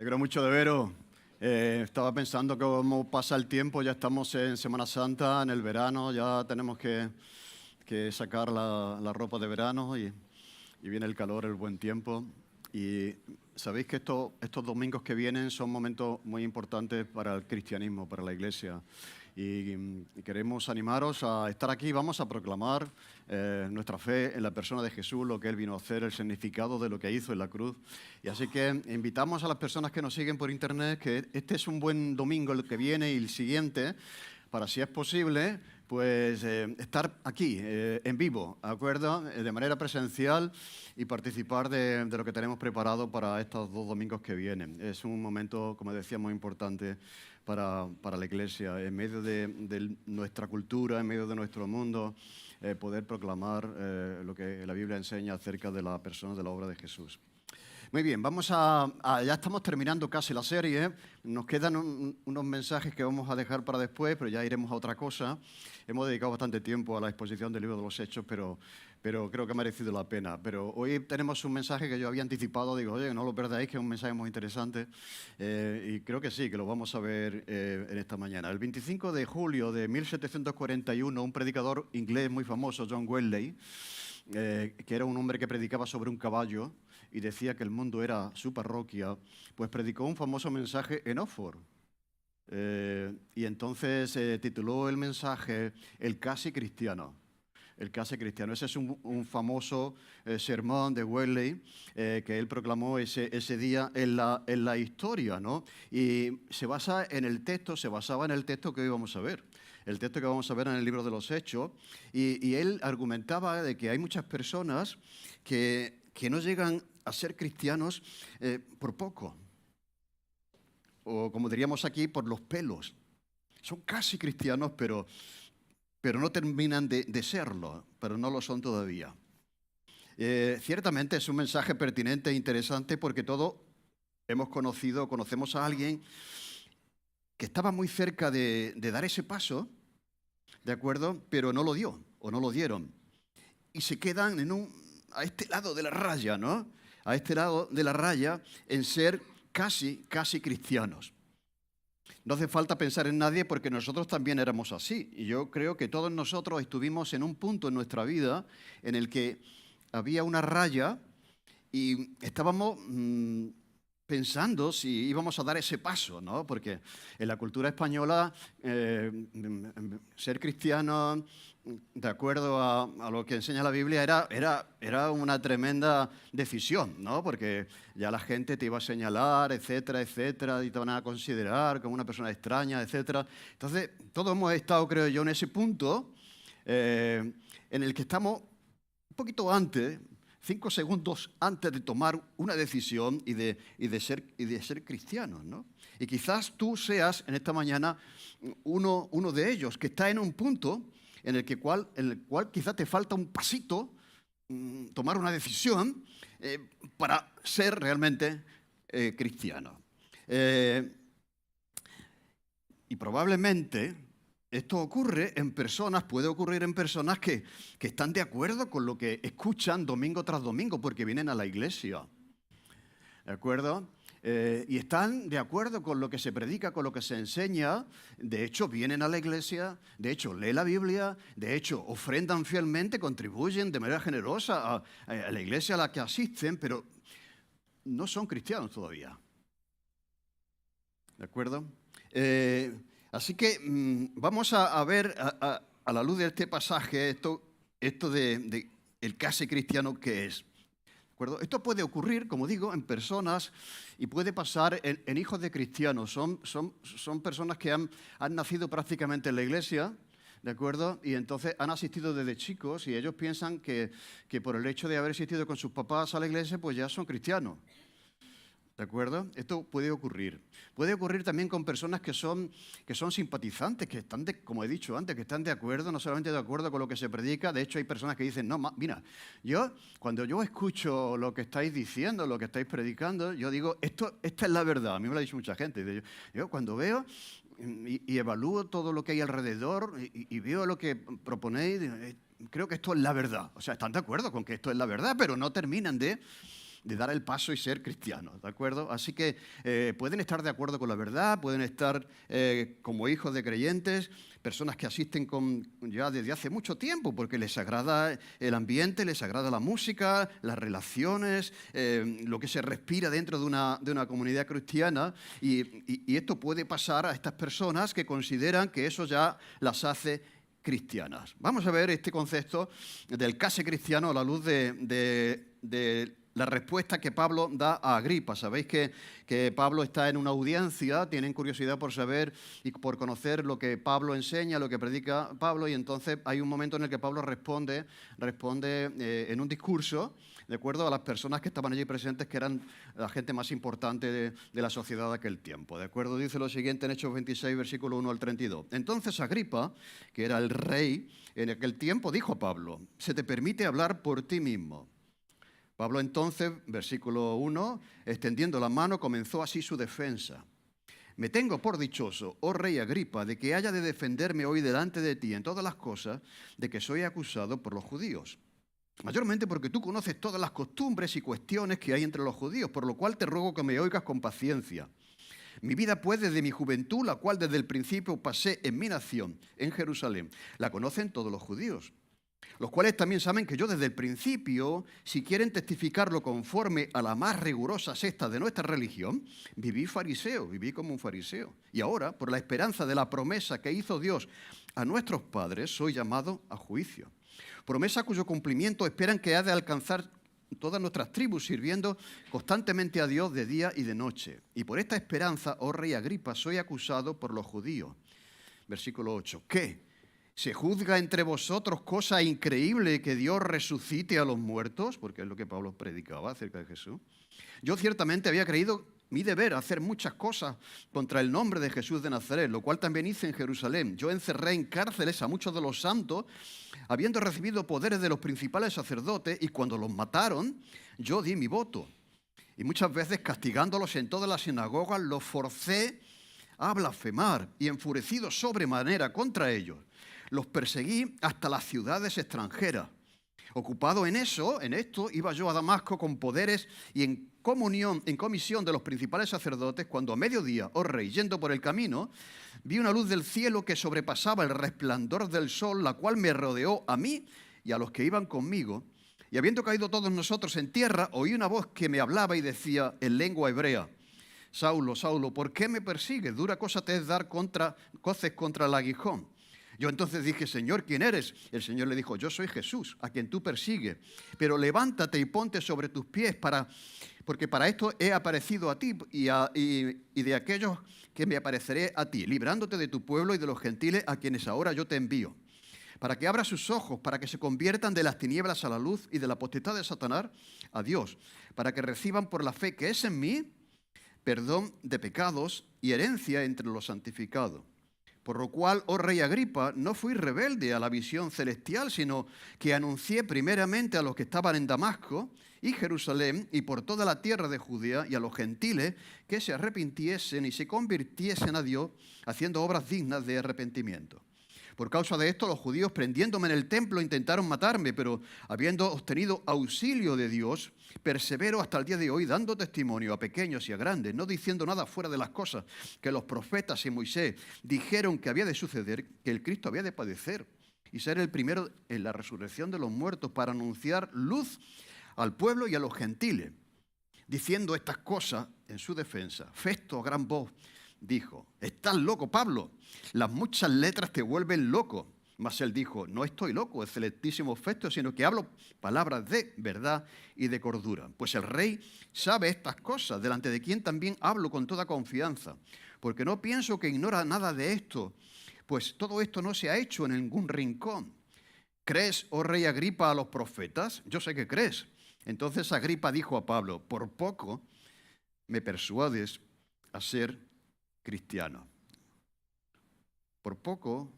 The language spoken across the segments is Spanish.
Me alegro mucho de veros. Estaba pensando cómo pasa el tiempo, ya estamos en Semana Santa, en el verano, ya tenemos que sacar la ropa de verano y viene el calor, el buen tiempo. Y sabéis que estos domingos que vienen son momentos muy importantes para el cristianismo, para la Iglesia. Y queremos animaros a estar aquí. Vamos a proclamar nuestra fe en la persona de Jesús, lo que Él vino a hacer, el significado de lo que hizo en la cruz. Y así que invitamos a las personas que nos siguen por internet que este es un buen domingo el que viene y el siguiente, para, si es posible, pues estar aquí en vivo, ¿de acuerdo? De manera presencial y participar de lo que tenemos preparado para estos 2 domingos que vienen. Es un momento, como decía, muy importante para la Iglesia, en medio de nuestra cultura, en medio de nuestro mundo, poder proclamar lo que la Biblia enseña acerca de la persona, de la obra de Jesús. Muy bien, ya estamos terminando casi la serie. Nos quedan unos mensajes que vamos a dejar para después, pero ya iremos a otra cosa. Hemos dedicado bastante tiempo a la exposición del libro de los Hechos, pero creo que ha merecido la pena. Pero hoy tenemos un mensaje que yo había anticipado. Digo, oye, no lo perdáis, que es un mensaje muy interesante. Y creo que sí, que lo vamos a ver en esta mañana. El 25 de julio de 1741, un predicador inglés muy famoso, John Wesley, que era un hombre que predicaba sobre un caballo y decía que el mundo era su parroquia, pues predicó un famoso mensaje en Oxford. Y entonces tituló el mensaje El casi cristiano. El casi cristiano. Ese es un famoso sermón de Wesley que él proclamó ese día en la historia, ¿no? Y se basaba en el texto que hoy vamos a ver. El texto que vamos a ver en el libro de los Hechos. Y él argumentaba de que hay muchas personas que no llegan a ser cristianos por poco. O como diríamos aquí, por los pelos. Son casi cristianos, pero no terminan de serlo, pero no lo son todavía. Ciertamente es un mensaje pertinente e interesante porque todos conocemos a alguien que estaba muy cerca de dar ese paso, ¿de acuerdo? Pero no lo dio o no lo dieron. Y se quedan a este lado de la raya, ¿no? A este lado de la raya en ser casi cristianos. No hace falta pensar en nadie porque nosotros también éramos así. Y yo creo que todos nosotros estuvimos en un punto en nuestra vida en el que había una raya y estábamos pensando si íbamos a dar ese paso, ¿no? Porque en la cultura española ser cristiano, de acuerdo a lo que enseña la Biblia, era una tremenda decisión, ¿no? Porque ya la gente te iba a señalar, etcétera, etcétera, y te van a considerar como una persona extraña, etcétera. Entonces, todos hemos estado, creo yo, en ese punto en el que estamos un poquito antes, 5 segundos antes de tomar una decisión y de ser cristianos, ¿no? Y quizás tú seas en esta mañana uno de ellos que está en un punto en el cual quizás te falta un pasito, tomar una decisión para ser realmente cristiano. Y probablemente esto puede ocurrir en personas que están de acuerdo con lo que escuchan domingo tras domingo porque vienen a la iglesia, ¿de acuerdo? Y están de acuerdo con lo que se predica, con lo que se enseña. De hecho, vienen a la iglesia, de hecho, leen la Biblia, de hecho, ofrendan fielmente, contribuyen de manera generosa a la iglesia a la que asisten, pero no son cristianos todavía. ¿De acuerdo? Así que vamos a ver a la luz de este pasaje esto de el casi cristiano que es. ¿De acuerdo? Esto puede ocurrir, como digo, en personas y puede pasar en hijos de cristianos. Son personas que han nacido prácticamente en la iglesia, ¿de acuerdo? Y entonces han asistido desde chicos y ellos piensan que por el hecho de haber asistido con sus papás a la iglesia, pues ya son cristianos. ¿De acuerdo? Esto puede ocurrir. Puede ocurrir también con personas que son simpatizantes, que están, como he dicho antes, que están de acuerdo, no solamente de acuerdo con lo que se predica. De hecho, hay personas que dicen, no, mira, cuando yo escucho lo que estáis diciendo, lo que estáis predicando, yo digo, esta es la verdad. A mí me lo ha dicho mucha gente. Yo cuando veo y evalúo todo lo que hay alrededor y veo lo que proponéis, creo que esto es la verdad. O sea, están de acuerdo con que esto es la verdad, pero no terminan de de dar el paso y ser cristianos, ¿de acuerdo? Así que pueden estar de acuerdo con la verdad, pueden estar como hijos de creyentes, personas que asisten ya desde hace mucho tiempo porque les agrada el ambiente, les agrada la música, las relaciones, lo que se respira dentro de una comunidad cristiana y esto puede pasar a estas personas que consideran que eso ya las hace cristianas. Vamos a ver este concepto del case cristiano a la luz de la respuesta que Pablo da a Agripa. Sabéis que Pablo está en una audiencia, tienen curiosidad por saber y por conocer lo que Pablo enseña, lo que predica Pablo, y entonces hay un momento en el que Pablo responde en un discurso, de acuerdo a las personas que estaban allí presentes, que eran la gente más importante de la sociedad de aquel tiempo. De acuerdo, dice lo siguiente en Hechos 26, versículo 1 al 32. Entonces Agripa, que era el rey en aquel tiempo, dijo a Pablo: «¿Se te permite hablar por ti mismo?». Pablo entonces, versículo 1, extendiendo la mano, comenzó así su defensa. «Me tengo por dichoso, oh rey Agripa, de que haya de defenderme hoy delante de ti en todas las cosas de que soy acusado por los judíos. Mayormente porque tú conoces todas las costumbres y cuestiones que hay entre los judíos, por lo cual te ruego que me oigas con paciencia. Mi vida, pues, desde mi juventud, la cual desde el principio pasé en mi nación, en Jerusalén, la conocen todos los judíos, los cuales también saben que yo desde el principio, si quieren testificarlo conforme a la más rigurosa secta de nuestra religión, viví como un fariseo. Y ahora, por la esperanza de la promesa que hizo Dios a nuestros padres, soy llamado a juicio. Promesa cuyo cumplimiento esperan que ha de alcanzar todas nuestras tribus, sirviendo constantemente a Dios de día y de noche. Y por esta esperanza, oh rey Agripa, soy acusado por los judíos». Versículo 8. ¿Qué? ¿Se juzga entre vosotros cosa increíble que Dios resucite a los muertos? Porque es lo que Pablo predicaba acerca de Jesús. Yo ciertamente había creído mi deber hacer muchas cosas contra el nombre de Jesús de Nazaret, lo cual también hice en Jerusalén. Yo encerré en cárceles a muchos de los santos, habiendo recibido poderes de los principales sacerdotes, y cuando los mataron, yo di mi voto. Y muchas veces, castigándolos en todas las sinagogas, los forcé a blasfemar, y enfurecido sobremanera contra ellos, los perseguí hasta las ciudades extranjeras. Ocupado en esto, iba yo a Damasco con poderes y en comisión de los principales sacerdotes, cuando a mediodía, oh rey, yendo por el camino, vi una luz del cielo que sobrepasaba el resplandor del sol, la cual me rodeó a mí y a los que iban conmigo. Y habiendo caído todos nosotros en tierra, oí una voz que me hablaba y decía en lengua hebrea: «Saulo, Saulo, ¿por qué me persigues? Dura cosa te es dar coces contra el aguijón». Yo entonces dije: «Señor, ¿quién eres?». El Señor le dijo: «Yo soy Jesús, a quien tú persigues. Pero levántate y ponte sobre tus pies, porque para esto he aparecido a ti y de aquellos que me apareceré a ti, librándote de tu pueblo y de los gentiles a quienes ahora yo te envío, para que abra sus ojos, para que se conviertan de las tinieblas a la luz y de la potestad de Satanás a Dios, para que reciban por la fe que es en mí perdón de pecados y herencia entre los santificados. Por lo cual, oh rey Agripa, no fui rebelde a la visión celestial, sino que anuncié primeramente a los que estaban en Damasco y Jerusalén y por toda la tierra de Judea y a los gentiles que se arrepintiesen y se convirtiesen a Dios, haciendo obras dignas de arrepentimiento. Por causa de esto, los judíos, prendiéndome en el templo, intentaron matarme, pero habiendo obtenido auxilio de Dios, persevero hasta el día de hoy, dando testimonio a pequeños y a grandes, no diciendo nada fuera de las cosas que los profetas y Moisés dijeron que había de suceder, que el Cristo había de padecer y ser el primero en la resurrección de los muertos, para anunciar luz al pueblo y a los gentiles. Diciendo estas cosas en su defensa, Festo a gran voz dijo: «Estás loco, Pablo, las muchas letras te vuelven loco». Mas él dijo: «No estoy loco, excelentísimo Festo, sino que hablo palabras de verdad y de cordura. Pues el rey sabe estas cosas, delante de quien también hablo con toda confianza, porque no pienso que ignora nada de esto, pues todo esto no se ha hecho en ningún rincón. ¿Crees, oh rey Agripa, a los profetas? Yo sé que crees». Entonces Agripa dijo a Pablo: «Por poco me persuades a ser cristiano». Por poco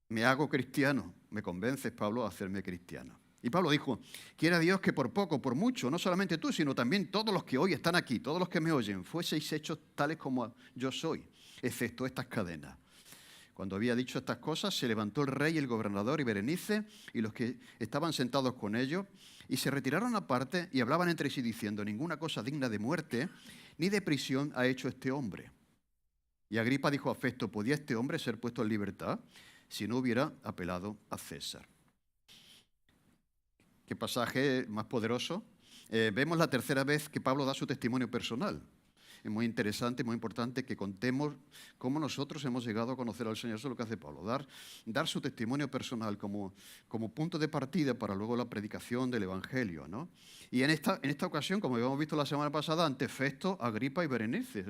me hago cristiano. Me convences, Pablo, a hacerme cristiano. Y Pablo dijo: «Quiera Dios que por poco, por mucho, no solamente tú, sino también todos los que hoy están aquí, todos los que me oyen, fueseis hechos tales como yo soy, excepto estas cadenas». Cuando había dicho estas cosas, se levantó el rey, el gobernador y Berenice y los que estaban sentados con ellos, y se retiraron aparte y hablaban entre sí diciendo: ninguna cosa digna de muerte ni de prisión ha hecho este hombre. Y Agripa dijo a Festo: ¿podía este hombre ser puesto en libertad si no hubiera apelado a César? ¿Qué pasaje más poderoso? Vemos la tercera vez que Pablo da su testimonio personal. Es muy interesante, muy importante que contemos cómo nosotros hemos llegado a conocer al Señor. Eso es lo que hace Pablo, dar su testimonio personal como punto de partida para luego la predicación del Evangelio, ¿no? Y en esta ocasión, como habíamos visto la semana pasada, ante Festo, Agripa y Berenice,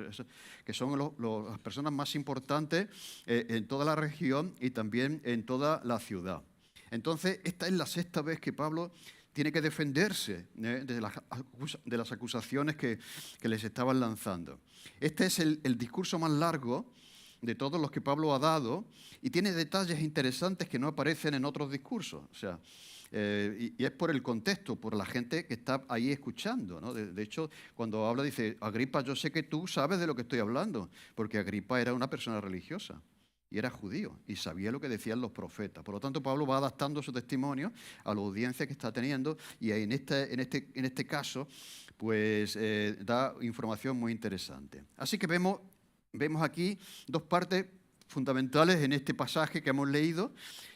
que son las personas más importantes en toda la región y también en toda la ciudad. Entonces, esta es la sexta vez que Pablo tiene que defenderse de las acusaciones que les estaban lanzando. Este es el discurso más largo de todos los que Pablo ha dado y tiene detalles interesantes que no aparecen en otros discursos. O sea, y es por el contexto, por la gente que está ahí escuchando, ¿no? De hecho, cuando habla dice: Agripa, yo sé que tú sabes de lo que estoy hablando, porque Agripa era una persona religiosa. Y era judío y sabía lo que decían los profetas. Por lo tanto, Pablo va adaptando su testimonio a la audiencia que está teniendo y en este caso, pues da información muy interesante. Así que vemos aquí dos partes fundamentales en este pasaje que hemos leído.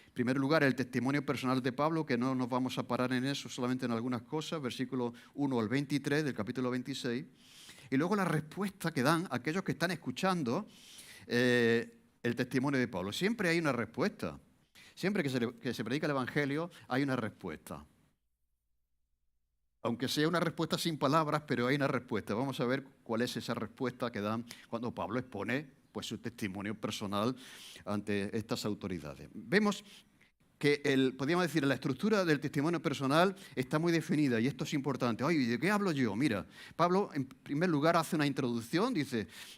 En primer lugar, el testimonio personal de Pablo, que no nos vamos a parar en eso, solamente en algunas cosas, versículos 1 al 23 del capítulo 26. Y luego la respuesta que dan aquellos que están escuchando el testimonio de Pablo. Siempre hay una respuesta. Siempre que se predica el Evangelio hay una respuesta. Aunque sea una respuesta sin palabras, pero hay una respuesta. Vamos a ver cuál es esa respuesta que dan cuando Pablo expone pues, su testimonio personal ante estas autoridades. Vemos que podríamos decir, la estructura del testimonio personal está muy definida y esto es importante. Oye, ¿de qué hablo yo? Mira, Pablo en primer lugar hace una introducción,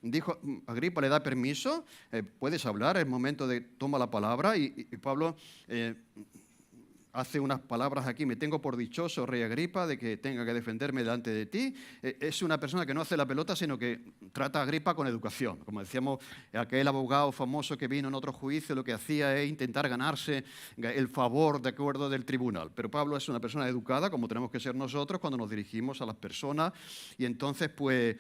dijo, Agripa le da permiso, puedes hablar, es el momento de toma la palabra y Pablo hace unas palabras aquí: me tengo por dichoso, rey Agripa, de que tenga que defenderme delante de ti. Es una persona que no hace la pelota, sino que trata a Agripa con educación. Como decíamos, aquel abogado famoso que vino en otro juicio, lo que hacía es intentar ganarse el favor, de acuerdo, del tribunal. Pero Pablo es una persona educada, como tenemos que ser nosotros cuando nos dirigimos a las personas, y entonces pues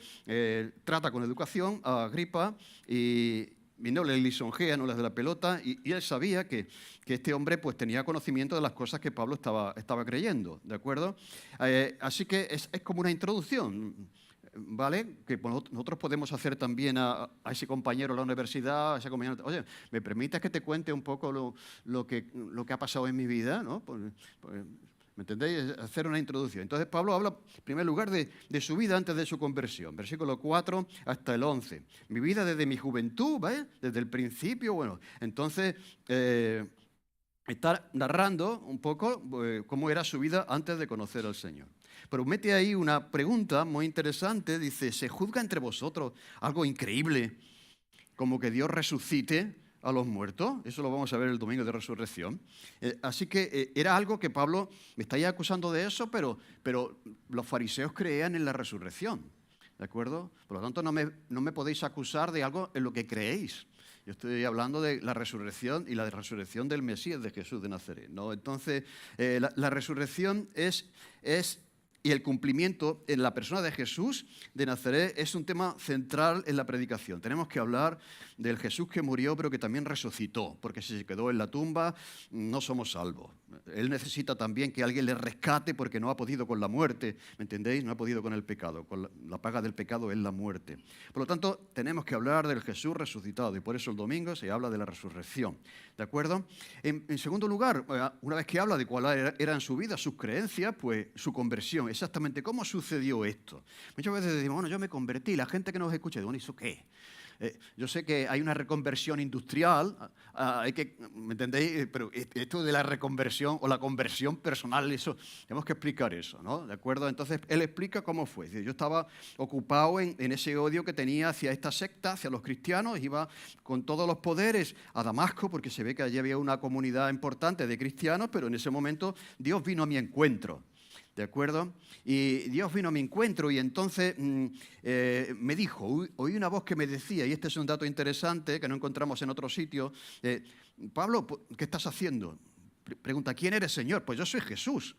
trata con educación a Agripa y no le lisonjea, no le da la pelota, y él sabía que este hombre pues tenía conocimiento de las cosas que Pablo estaba creyendo, ¿de acuerdo? Así que es como una introducción, ¿vale? Que nosotros podemos hacer también a ese compañero de la universidad, a ese compañero: oye, ¿me permites que te cuente un poco lo que ha pasado en mi vida? ¿No? ¿Me entendéis? Hacer una introducción. Entonces Pablo habla, en primer lugar, de su vida antes de su conversión. Versículo 4 hasta el 11. Mi vida desde mi juventud, ¿vale? Desde el principio, bueno. Entonces, está narrando un poco cómo era su vida antes de conocer al Señor. Pero mete ahí una pregunta muy interesante. Dice: ¿se juzga entre vosotros algo increíble, como que Dios resucite a los muertos? Eso lo vamos a ver el domingo de resurrección. Así que era algo que Pablo me está ya acusando de eso, pero los fariseos creían en la resurrección, ¿de acuerdo? Por lo tanto, no me podéis acusar de algo en lo que creéis. Yo estoy hablando de la resurrección y la resurrección del Mesías, de Jesús de Nazaret, ¿no? Entonces, la resurrección y el cumplimiento en la persona de Jesús de Nazaret es un tema central en la predicación. Tenemos que hablar del Jesús que murió, pero que también resucitó, porque si se quedó en la tumba, no somos salvos. Él necesita también que alguien le rescate porque no ha podido con la muerte, ¿me entendéis? No ha podido con el pecado. Con la paga del pecado es la muerte. Por lo tanto, tenemos que hablar del Jesús resucitado y por eso el domingo se habla de la resurrección, ¿de acuerdo? En segundo lugar, una vez que habla de cuál era en su vida, sus creencias, pues su conversión. Exactamente, ¿cómo sucedió esto? Muchas veces decimos, bueno, yo me convertí, la gente que nos escucha, bueno, ¿y eso qué? Yo sé que hay una reconversión industrial, ¿me entendéis? Pero esto de la reconversión o la conversión personal, eso, tenemos que explicar eso, ¿no? ¿De acuerdo? Entonces, él explica cómo fue. Yo estaba ocupado en ese odio que tenía hacia esta secta, hacia los cristianos, iba con todos los poderes a Damasco, porque se ve que allí había una comunidad importante de cristianos, pero en ese momento Dios vino a mi encuentro. ¿de acuerdo? Y Dios vino a mi encuentro y entonces me dijo, oí una voz que me decía, y este es un dato interesante que no encontramos en otro sitio, Pablo, ¿qué estás haciendo? Pregunta, ¿quién eres, Señor? Pues yo soy Jesús.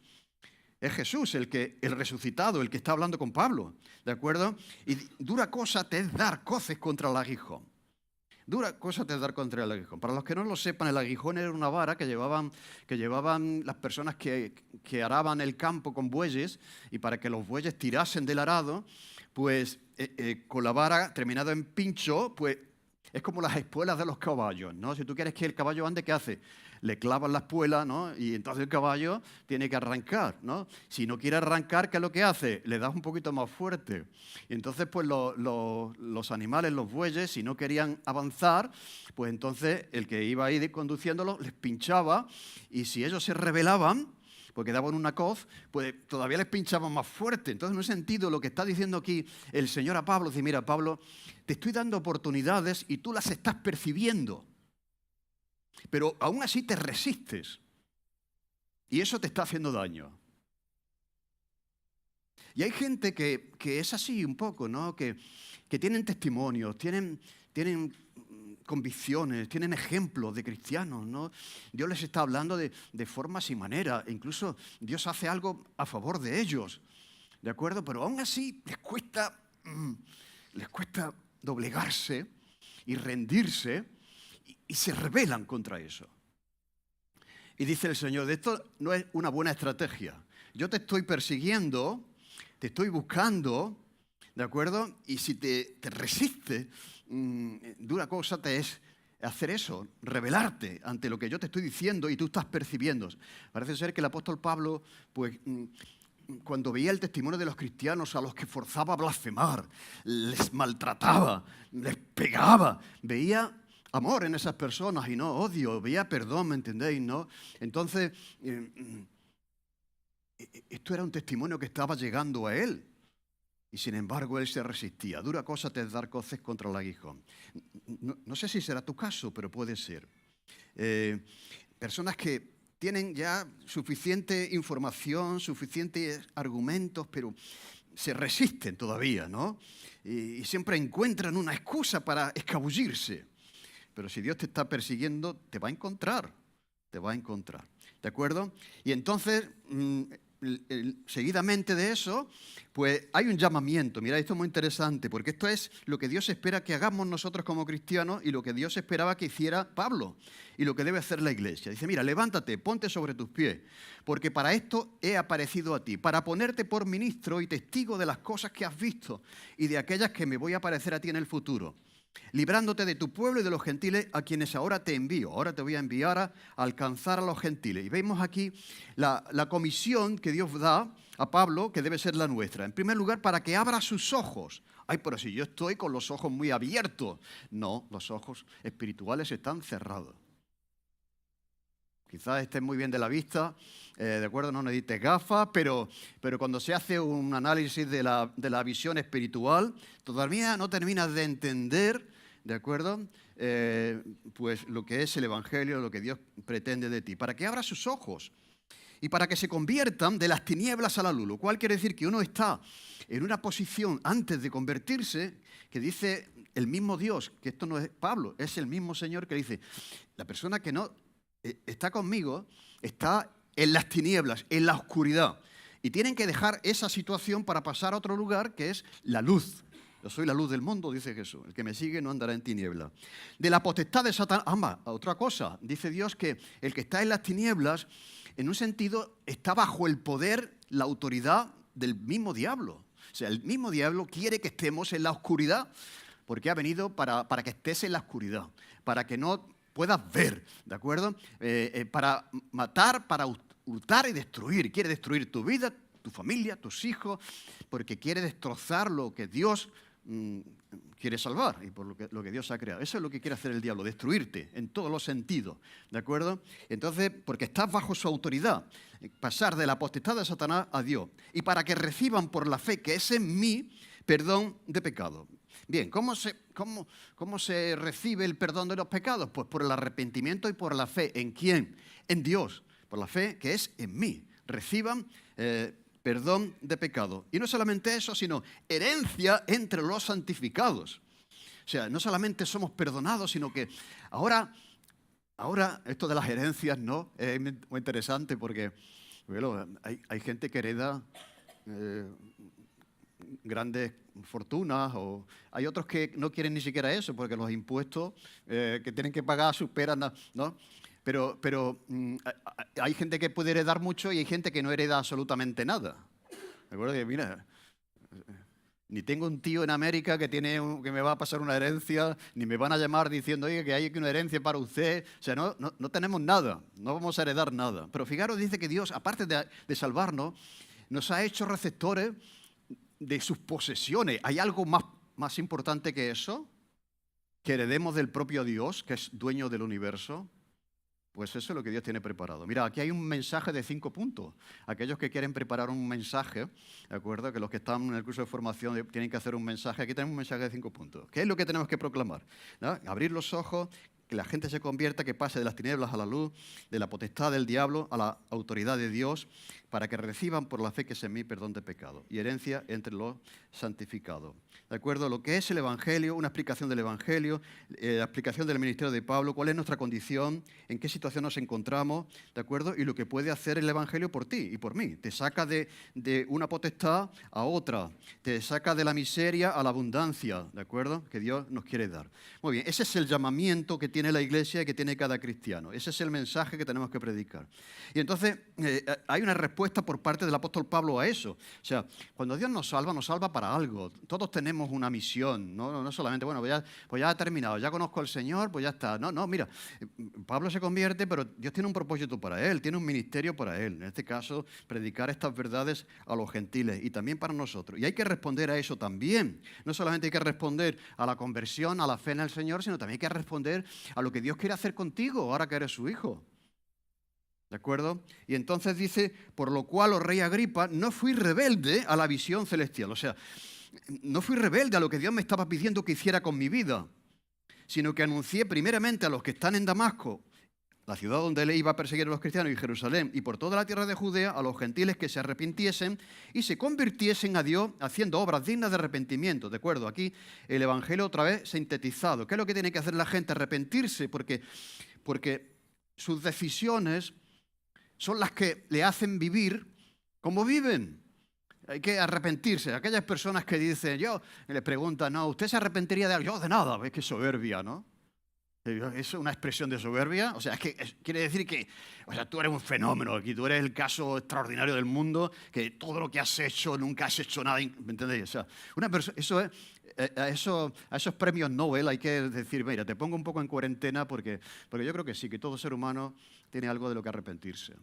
Es Jesús el resucitado, el que está hablando con Pablo, ¿de acuerdo? Y dura cosa te es dar coces contra el aguijón. Dura cosa te es dar contra el aguijón. Para los que no lo sepan, el aguijón era una vara que llevaban las personas que araban el campo con bueyes, y para que los bueyes tirasen del arado, pues con la vara terminada en pincho, pues es como las espuelas de los caballos, ¿no? Si tú quieres que el caballo ande, ¿qué hace? Le clavas la espuela, ¿no? Y entonces el caballo tiene que arrancar, ¿no? Si no quiere arrancar, ¿qué es lo que hace? Le das un poquito más fuerte. Y entonces, pues los animales, los bueyes, si no querían avanzar, pues entonces el que iba ahí conduciéndolos les pinchaba, y si ellos se rebelaban, porque daban una coz, pues todavía les pinchaban más fuerte. Entonces, en un sentido, lo que está diciendo aquí el Señor a Pablo, dice, mira, Pablo, te estoy dando oportunidades y tú las estás percibiendo, pero aún así te resistes. Y eso te está haciendo daño. Y hay gente que es así un poco, ¿no? Que tienen testimonios, tienen convicciones, tienen ejemplos de cristianos, ¿no? Dios les está hablando de formas y maneras. E incluso Dios hace algo a favor de ellos, ¿de acuerdo? Pero aún así les cuesta doblegarse y rendirse, y se rebelan contra eso. Y dice el Señor, esto no es una buena estrategia. Yo te estoy persiguiendo, te estoy buscando, ¿de acuerdo? Y si te resistes, dura cosa te es hacer eso, rebelarte ante lo que yo te estoy diciendo y tú estás percibiendo. Parece ser que el apóstol Pablo, pues, cuando veía el testimonio de los cristianos a los que forzaba a blasfemar, les maltrataba, les pegaba, veía amor en esas personas y no odio, veía perdón, ¿me entendéis? ¿No? Entonces, esto era un testimonio que estaba llegando a él. Y sin embargo, él se resistía. Dura cosa te es dar coces contra el aguijón. No sé si será tu caso, pero puede ser. Personas que tienen ya suficiente información, suficientes argumentos, pero se resisten todavía, ¿no? Y siempre encuentran una excusa para escabullirse. Pero si Dios te está persiguiendo, te va a encontrar. Te va a encontrar. ¿De acuerdo? Y entonces, seguidamente de eso, pues hay un llamamiento. Mira, esto es muy interesante, porque esto es lo que Dios espera que hagamos nosotros como cristianos y lo que Dios esperaba que hiciera Pablo y lo que debe hacer la iglesia. Dice, mira, levántate, ponte sobre tus pies, porque para esto he aparecido a ti, para ponerte por ministro y testigo de las cosas que has visto y de aquellas que me voy a aparecer a ti en el futuro, librándote de tu pueblo y de los gentiles a quienes ahora te envío. Ahora te voy a enviar a alcanzar a los gentiles. Y vemos aquí la comisión que Dios da a Pablo, que debe ser la nuestra. En primer lugar, para que abra sus ojos. Ay, pero si yo estoy con los ojos muy abiertos. No, los ojos espirituales están cerrados. Quizás estés muy bien de la vista, de acuerdo, no necesites gafas, pero cuando se hace un análisis de la visión espiritual, todavía no terminas de entender, de acuerdo, pues lo que es el Evangelio, lo que Dios pretende de ti, para que abra sus ojos y para que se conviertan de las tinieblas a la luz, lo cual quiere decir que uno está en una posición antes de convertirse, que dice el mismo Dios, que esto no es Pablo, es el mismo Señor que dice, la persona que no está conmigo, está en las tinieblas, en la oscuridad. Y tienen que dejar esa situación para pasar a otro lugar que es la luz. Yo soy la luz del mundo, dice Jesús. El que me sigue no andará en tinieblas. De la potestad de Satanás, otra cosa. Dice Dios que el que está en las tinieblas, en un sentido, está bajo el poder, la autoridad del mismo diablo. O sea, el mismo diablo quiere que estemos en la oscuridad, porque ha venido para que estés en la oscuridad, para que no puedas ver, ¿de acuerdo? Para matar, para hurtar y destruir. Quiere destruir tu vida, tu familia, tus hijos, porque quiere destrozar lo que Dios quiere salvar y por lo que Dios ha creado. Eso es lo que quiere hacer el diablo, destruirte en todos los sentidos, ¿de acuerdo? Entonces, porque estás bajo su autoridad, pasar de la potestad de Satanás a Dios, y para que reciban por la fe que es en mí perdón de pecado. Bien, ¿cómo se recibe el perdón de los pecados? Pues por el arrepentimiento y por la fe. ¿En quién? En Dios. Por la fe que es en mí. Reciban perdón de pecado. Y no solamente eso, sino herencia entre los santificados. O sea, no solamente somos perdonados, sino que ahora esto de las herencias, ¿no? Es muy interesante porque bueno, hay gente que hereda grandes fortunas, o hay otros que no quieren ni siquiera eso porque los impuestos que tienen que pagar superan, ¿no? Pero hay gente que puede heredar mucho y hay gente que no hereda absolutamente nada. ¿De acuerdo? Que mira, ni tengo un tío en América que me va a pasar una herencia, ni me van a llamar diciendo, oye, que hay una herencia para usted. O sea, no tenemos nada, no vamos a heredar nada. Pero fijaros, dice que Dios, aparte de salvarnos, nos ha hecho receptores de sus posesiones. ¿Hay algo más importante que eso? ¿Que heredemos del propio Dios, que es dueño del universo? Pues eso es lo que Dios tiene preparado. Mira, aquí hay un mensaje de 5 puntos. Aquellos que quieren preparar un mensaje, ¿de acuerdo? Que los que están en el curso de formación tienen que hacer un mensaje. Aquí tenemos un mensaje de 5 puntos. ¿Qué es lo que tenemos que proclamar? ¿No? Abrir los ojos, que la gente se convierta, que pase de las tinieblas a la luz, de la potestad del diablo a la autoridad de Dios, para que reciban por la fe que es en mí perdón de pecado y herencia entre los santificados. ¿De acuerdo? Lo que es el Evangelio, una explicación del Evangelio, la explicación del ministerio de Pablo, cuál es nuestra condición, en qué situación nos encontramos, ¿de acuerdo? Y lo que puede hacer el Evangelio por ti y por mí. Te saca de una potestad a otra, te saca de la miseria a la abundancia, ¿de acuerdo? Que Dios nos quiere dar. Muy bien, ese es el llamamiento que tiene la Iglesia y que tiene cada cristiano. Ese es el mensaje que tenemos que predicar. Y entonces hay una respuesta por parte del apóstol Pablo a eso. O sea, cuando Dios nos salva para algo. Todos tenemos una misión, no solamente, bueno, pues ya he terminado, ya conozco al Señor, pues ya está. No, mira, Pablo se convierte, pero Dios tiene un propósito para él, tiene un ministerio para él. En este caso, predicar estas verdades a los gentiles y también para nosotros. Y hay que responder a eso también. No solamente hay que responder a la conversión, a la fe en el Señor, sino también hay que responder a lo que Dios quiere hacer contigo ahora que eres su hijo. ¿De acuerdo? Y entonces dice, por lo cual, oh rey Agripa, no fui rebelde a la visión celestial. O sea, no fui rebelde a lo que Dios me estaba pidiendo que hiciera con mi vida, sino que anuncié primeramente a los que están en Damasco, la ciudad donde él iba a perseguir a los cristianos, y Jerusalén, y por toda la tierra de Judea, a los gentiles que se arrepintiesen y se convirtiesen a Dios haciendo obras dignas de arrepentimiento. ¿De acuerdo? Aquí el Evangelio otra vez sintetizado. ¿Qué es lo que tiene que hacer la gente? Arrepentirse, porque sus decisiones son las que le hacen vivir como viven. Hay que arrepentirse. Aquellas personas que dicen, les preguntan, no, ¿usted se arrepentiría de algo? Yo de nada, ves que soberbia, ¿no? ¿Es una expresión de soberbia? O sea, quiere decir que tú eres un fenómeno aquí, tú eres el caso extraordinario del mundo, que todo lo que has hecho, nunca has hecho nada, ¿me entendéis? O sea, una persona, a esos premios Nobel hay que decir, mira, te pongo un poco en cuarentena porque yo creo que sí, que todo ser humano tiene algo de lo que arrepentirse.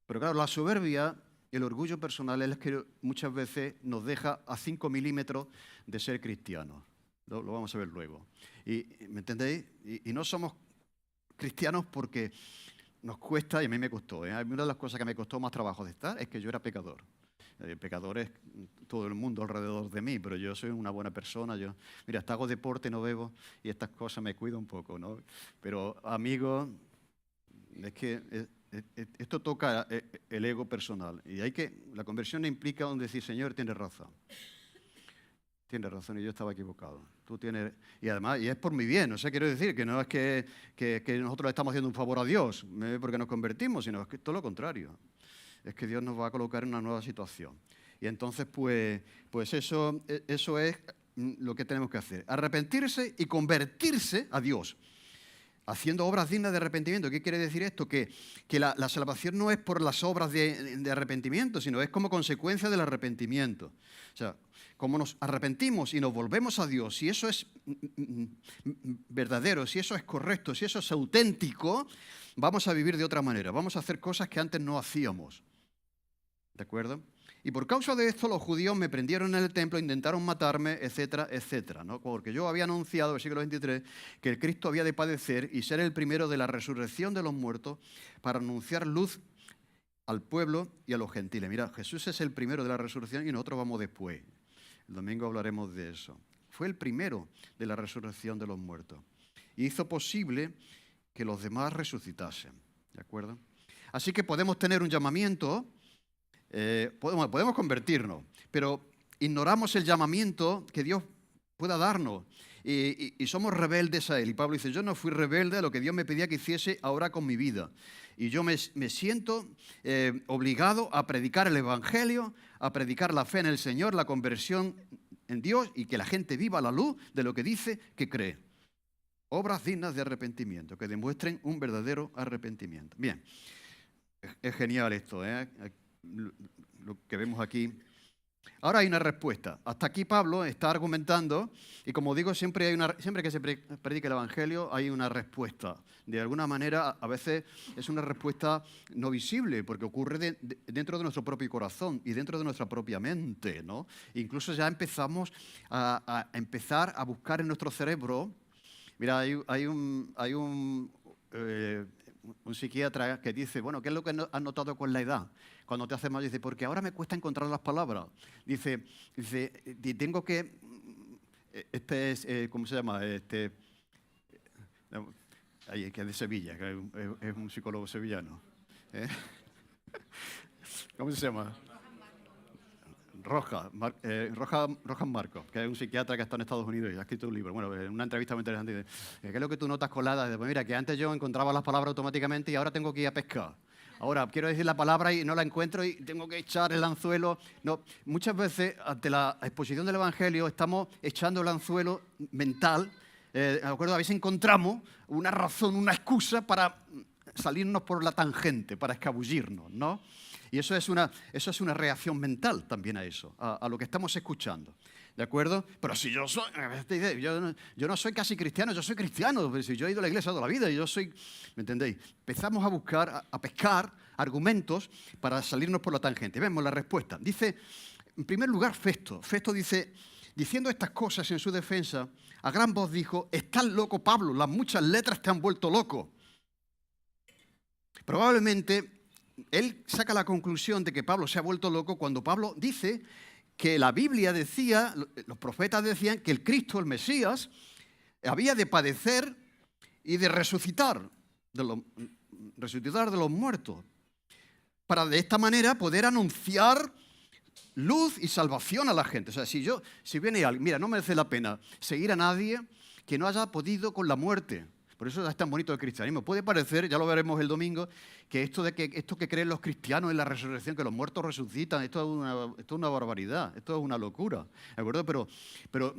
Pero claro, la soberbia, el orgullo personal es que muchas veces nos deja a 5 milímetros de ser cristianos. Lo vamos a ver luego. ¿Me entendéis? Y no somos cristianos porque nos cuesta, y a mí me costó. Una de las cosas que me costó más trabajo de estar es que yo era pecador. Pecador es todo el mundo alrededor de mí, pero yo soy una buena persona. Mira, hasta hago deporte, no bebo, y estas cosas me cuido un poco, ¿no? Pero, amigos, es que esto toca el ego personal. Y la conversión implica decir, Señor, tienes razón. Tienes razón y yo estaba equivocado. Y además, y es por mi bien. O sea, quiero decir que no es que nosotros le estamos haciendo un favor a Dios porque nos convertimos, sino es que todo lo contrario. Es que Dios nos va a colocar en una nueva situación. Y entonces, pues eso es lo que tenemos que hacer. Arrepentirse y convertirse a Dios, haciendo obras dignas de arrepentimiento. ¿Qué quiere decir esto? Que la salvación no es por las obras de arrepentimiento, sino es como consecuencia del arrepentimiento. O sea, como nos arrepentimos y nos volvemos a Dios, si eso es verdadero, si eso es correcto, si eso es auténtico, vamos a vivir de otra manera. Vamos a hacer cosas que antes no hacíamos. ¿De acuerdo? Y por causa de esto los judíos me prendieron en el templo, intentaron matarme, etcétera, etcétera, ¿no? Porque yo había anunciado, versículo 23, que el Cristo había de padecer y ser el primero de la resurrección de los muertos para anunciar luz al pueblo y a los gentiles. Mira, Jesús es el primero de la resurrección y nosotros vamos después. El domingo hablaremos de eso. Fue el primero de la resurrección de los muertos y hizo posible que los demás resucitasen, ¿de acuerdo? Así que podemos tener un llamamiento Podemos convertirnos, pero ignoramos el llamamiento que Dios pueda darnos y somos rebeldes a Él. Y Pablo dice, yo no fui rebelde a lo que Dios me pedía que hiciese ahora con mi vida. Y yo me siento obligado a predicar el Evangelio, a predicar la fe en el Señor, la conversión en Dios y que la gente viva a la luz de lo que dice que cree. Obras dignas de arrepentimiento, que demuestren un verdadero arrepentimiento. Bien, es genial esto, lo que vemos aquí. Ahora hay una respuesta. Hasta aquí Pablo está argumentando y como digo, siempre que se predica el Evangelio hay una respuesta. De alguna manera, a veces es una respuesta no visible porque ocurre dentro de nuestro propio corazón y dentro de nuestra propia mente, ¿no? Incluso ya empezamos a buscar en nuestro cerebro. Mira, hay un psiquiatra que dice, bueno, ¿qué es lo que has notado con la edad? Cuando te haces mayor, dice, porque ahora me cuesta encontrar las palabras. Dice, tengo que, ¿cómo se llama? Que es de Sevilla, que es un psicólogo sevillano. ¿Cómo se llama? Rojas Marcos, que es un psiquiatra que está en Estados Unidos y ha escrito un libro. Bueno, en una entrevista muy interesante dice, ¿qué es lo que tú notas con la edad? Pues mira, que antes yo encontraba las palabras automáticamente y ahora tengo que ir a pescar. Ahora quiero decir la palabra y no la encuentro y tengo que echar el anzuelo. No, muchas veces ante la exposición del Evangelio estamos echando el anzuelo mental. ¿De acuerdo? A veces encontramos una razón, una excusa para salirnos por la tangente, para escabullirnos, ¿no? Y eso es una reacción mental también a eso, a lo que estamos escuchando. ¿De acuerdo? Pero si yo no soy casi cristiano, yo soy cristiano. Si yo he ido a la iglesia toda la vida y yo soy... ¿Me entendéis? Empezamos a buscar, a pescar argumentos para salirnos por la tangente. Vemos la respuesta. Dice, en primer lugar, Festo. Festo dice, diciendo estas cosas en su defensa, a gran voz dijo, estás loco, Pablo, las muchas letras te han vuelto loco. Probablemente él saca la conclusión de que Pablo se ha vuelto loco cuando Pablo dice que la Biblia decía, los profetas decían que el Cristo, el Mesías, había de padecer y de resucitar de los muertos, para de esta manera poder anunciar luz y salvación a la gente. O sea, si viene alguien, mira, no merece la pena seguir a nadie que no haya podido con la muerte. Por eso es tan bonito el cristianismo. Puede parecer, ya lo veremos el domingo, que esto que creen los cristianos en la resurrección, que los muertos resucitan, esto es una barbaridad, esto es una locura, ¿de acuerdo? Pero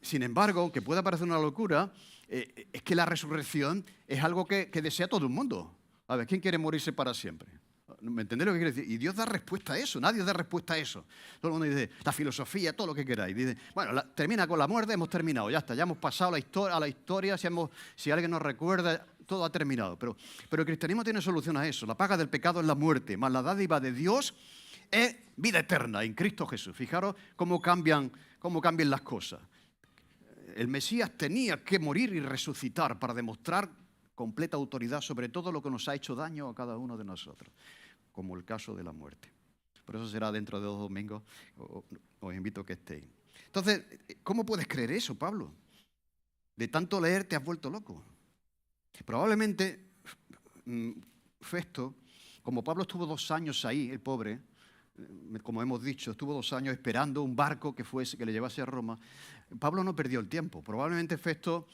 sin embargo, aunque pueda parecer una locura, es que la resurrección es algo que desea todo el mundo. A ver, ¿quién quiere morirse para siempre? ¿Me entendéis lo que quiere decir? Y Dios da respuesta a eso, nadie da respuesta a eso. Todo el mundo dice, la filosofía, todo lo que queráis. Dice, bueno, termina con la muerte, hemos terminado, ya está, ya hemos pasado a la historia, si alguien nos recuerda, todo ha terminado. Pero el cristianismo tiene solución a eso. La paga del pecado es la muerte, más la dádiva de Dios es vida eterna en Cristo Jesús. Fijaros cómo cambian las cosas. El Mesías tenía que morir y resucitar para demostrar completa autoridad sobre todo lo que nos ha hecho daño a cada uno de nosotros, como el caso de la muerte. Por eso será dentro de 2 domingos, os invito a que estéis. Entonces, ¿cómo puedes creer eso, Pablo? De tanto leer te has vuelto loco. Probablemente, Festo, como Pablo estuvo 2 años ahí, el pobre, como hemos dicho, estuvo 2 años esperando un barco que le llevase a Roma, Pablo no perdió el tiempo. Probablemente Festo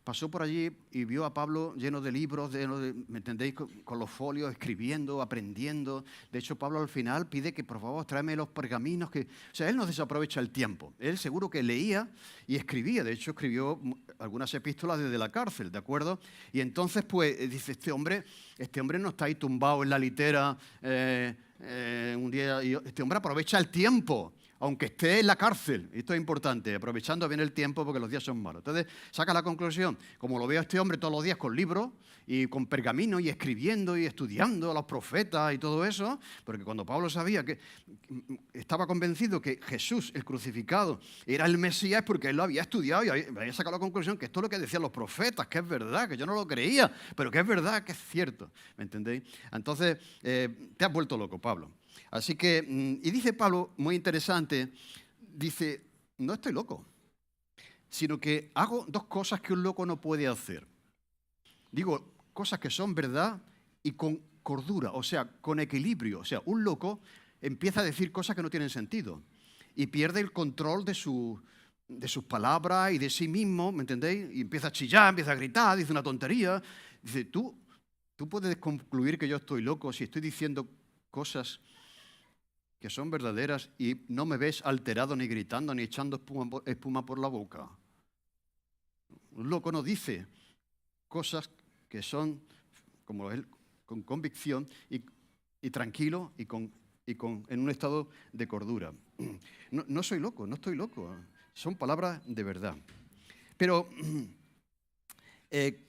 pasó por allí y vio a Pablo lleno de libros, ¿me entendéis? Con los folios, escribiendo, aprendiendo. De hecho, Pablo al final pide que por favor tráeme los pergaminos. O sea, él no desaprovecha el tiempo. Él seguro que leía y escribía. De hecho, escribió algunas epístolas desde la cárcel, ¿de acuerdo? Y entonces, pues, dice, este hombre no está ahí tumbado en la litera un día. Este hombre aprovecha el tiempo, aunque esté en la cárcel. Esto es importante, aprovechando bien el tiempo porque los días son malos. Entonces, saca la conclusión, como lo veo a este hombre todos los días con libros y con pergaminos y escribiendo y estudiando a los profetas y todo eso, porque cuando Pablo sabía que estaba convencido que Jesús, el crucificado, era el Mesías, porque él lo había estudiado y había sacado la conclusión que esto es lo que decían los profetas, que es verdad, que yo no lo creía, pero que es verdad, que es cierto. ¿Me entendéis? Entonces, te has vuelto loco, Pablo. Así que, y dice Pablo, muy interesante, dice, no estoy loco, sino que hago 2 cosas que un loco no puede hacer. Digo, cosas que son verdad y con cordura, o sea, con equilibrio. O sea, un loco empieza a decir cosas que no tienen sentido y pierde el control de sus palabras y de sí mismo, ¿me entendéis? Y empieza a chillar, empieza a gritar, dice una tontería. Dice, tú puedes concluir que yo estoy loco si estoy diciendo cosas que son verdaderas y no me ves alterado ni gritando ni echando espuma por la boca. Un loco no dice cosas que son, como él, con convicción y tranquilo en un estado de cordura. No soy loco, no estoy loco. Son palabras de verdad. Pero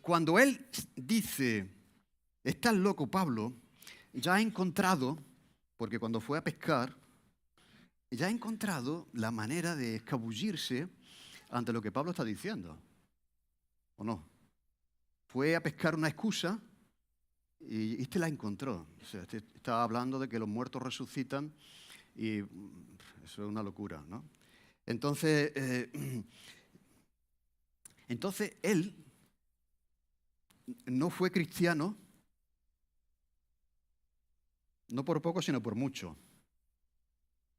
cuando él dice, estás loco, Pablo, ya ha encontrado, porque cuando fue a pescar, ya ha encontrado la manera de escabullirse ante lo que Pablo está diciendo. ¿O no? Fue a pescar una excusa y este la encontró. O sea, este está hablando de que los muertos resucitan y eso es una locura, ¿no? Entonces él no fue cristiano, no por poco, sino por mucho.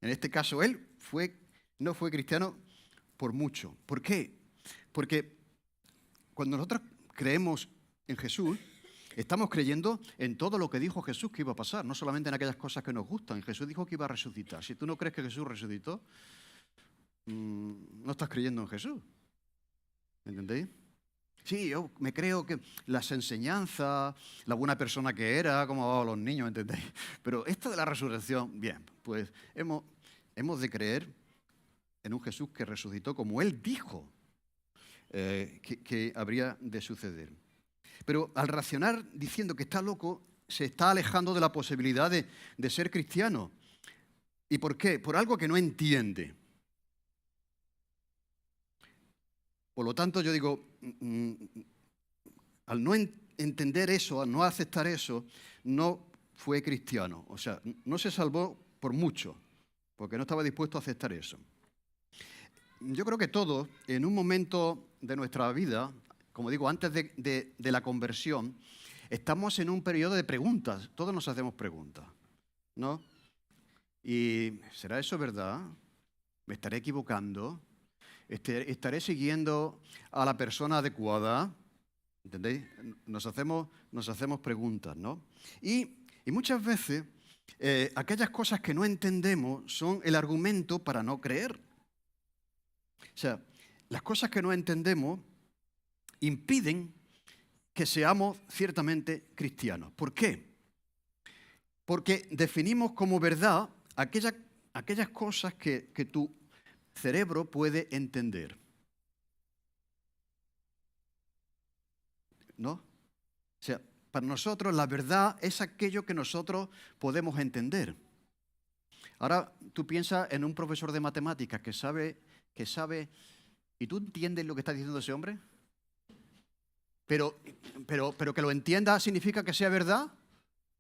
En este caso, él no fue cristiano por mucho. ¿Por qué? Porque cuando nosotros creemos en Jesús, estamos creyendo en todo lo que dijo Jesús que iba a pasar, no solamente en aquellas cosas que nos gustan. Jesús dijo que iba a resucitar. Si tú no crees que Jesús resucitó, no estás creyendo en Jesús. ¿Entendéis? Sí, yo me creo que las enseñanzas, la buena persona que era, como hablaban los niños, ¿entendéis? Pero esto de la resurrección, bien, pues hemos de creer en un Jesús que resucitó como Él dijo que habría de suceder. Pero al racionar diciendo que está loco, se está alejando de la posibilidad de ser cristiano. ¿Y por qué? Por algo que no entiende. Por lo tanto, yo digo, al no entender eso, al no aceptar eso, no fue cristiano. O sea, no se salvó por mucho, porque no estaba dispuesto a aceptar eso. Yo creo que todos, en un momento de nuestra vida, como digo, antes de la conversión, estamos en un periodo de preguntas. Todos nos hacemos preguntas, ¿no? ¿Y será eso verdad? ¿Me estaré equivocando? ¿Estaré siguiendo a la persona adecuada? ¿Entendéis? Nos hacemos preguntas, ¿no? Y muchas veces aquellas cosas que no entendemos son el argumento para no creer. O sea, las cosas que no entendemos impiden que seamos ciertamente cristianos. ¿Por qué? Porque definimos como verdad aquellas cosas que tu cerebro puede entender. ¿No? O sea, para nosotros la verdad es aquello que nosotros podemos entender. Ahora tú piensas en un profesor de matemáticas que sabe, ¿y tú entiendes lo que está diciendo ese hombre? Pero que lo entienda significa que sea verdad.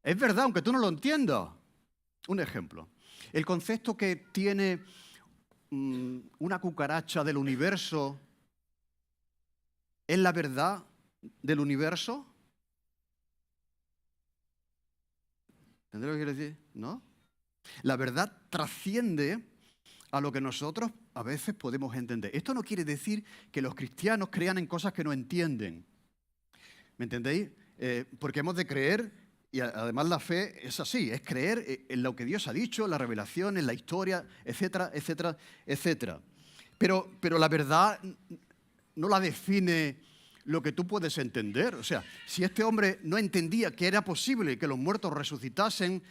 Es verdad, aunque tú no lo entiendas. Un ejemplo. El concepto que tiene una cucaracha del universo es la verdad del universo. ¿Entendés lo que quiero decir? ¿No? La verdad trasciende a lo que nosotros a veces podemos entender. Esto no quiere decir que los cristianos crean en cosas que no entienden. ¿Me entendéis? Porque hemos de creer, y además la fe es así, es creer en lo que Dios ha dicho, en la revelación, en la historia, etcétera, etcétera, etcétera. Pero la verdad no la define lo que tú puedes entender. O sea, si este hombre no entendía que era posible que los muertos resucitasen,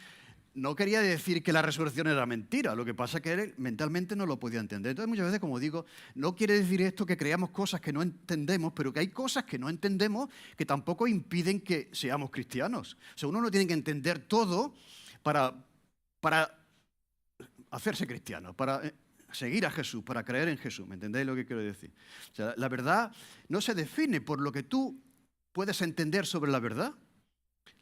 no quería decir que la resurrección era mentira. Lo que pasa es que él mentalmente no lo podía entender. Entonces, muchas veces, como digo, no quiere decir esto que creamos cosas que no entendemos, pero que hay cosas que no entendemos que tampoco impiden que seamos cristianos. O sea, uno no tiene que entender todo para hacerse cristiano, para seguir a Jesús, para creer en Jesús. ¿Me entendéis lo que quiero decir? O sea, la verdad no se define por lo que tú puedes entender sobre la verdad.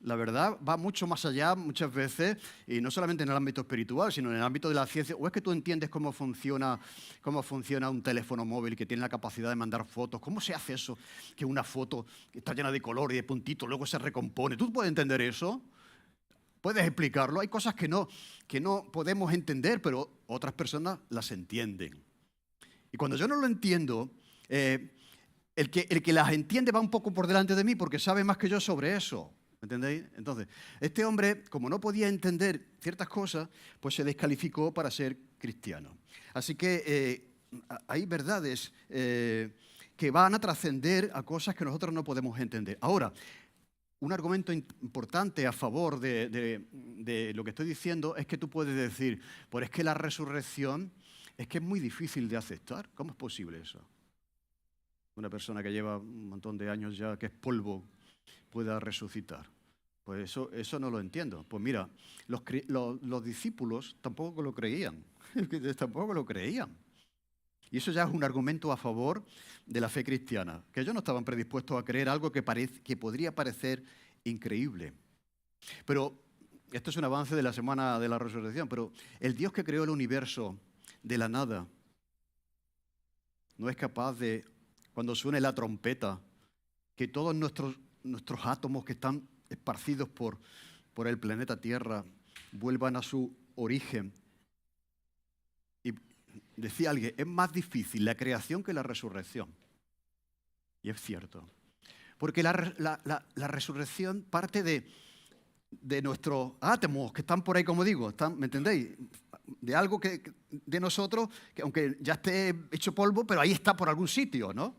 La verdad va mucho más allá muchas veces, y no solamente en el ámbito espiritual, sino en el ámbito de la ciencia. ¿O es que tú entiendes cómo funciona un teléfono móvil que tiene la capacidad de mandar fotos? ¿Cómo se hace eso? Que una foto está llena de color y de puntitos, luego se recompone. ¿Tú puedes entender eso? puedes explicarlo. Hay cosas que no podemos entender, pero otras personas las entienden. Y cuando yo no lo entiendo, el que las entiende va un poco por delante de mí porque sabe más que yo sobre eso. ¿Entendéis? Entonces, este hombre, como no podía entender ciertas cosas, pues se descalificó para ser cristiano. Así que hay verdades que van a trascender a cosas que nosotros no podemos entender. Ahora, un argumento importante a favor de lo que estoy diciendo es que tú puedes decir, pues es que la resurrección es que es muy difícil de aceptar. ¿Cómo es posible eso? Una persona que lleva un montón de años ya, que es polvo, pueda resucitar. Pues eso no lo entiendo. Pues mira, los discípulos tampoco lo creían. Tampoco lo creían. Y eso ya es un argumento a favor de la fe cristiana, que ellos no estaban predispuestos a creer algo que podría parecer increíble. Pero esto es un avance de la semana de la resurrección, pero el Dios que creó el universo de la nada no es capaz de, cuando suene la trompeta, que todos nuestros átomos que están esparcidos por el planeta Tierra vuelvan a su origen. Y decía alguien, es más difícil la creación que la resurrección. Y es cierto. Porque la resurrección parte de nuestros átomos que están por ahí, como digo, ¿me entendéis? De algo de nosotros, que aunque ya esté hecho polvo, pero ahí está por algún sitio, ¿no?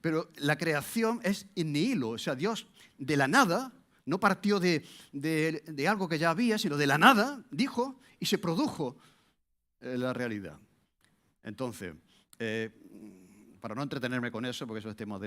Pero la creación es in nihilo, o sea, Dios de la nada no partió de algo que ya había, sino de la nada dijo y se produjo la realidad. Entonces, para no entretenerme con eso, porque eso es tema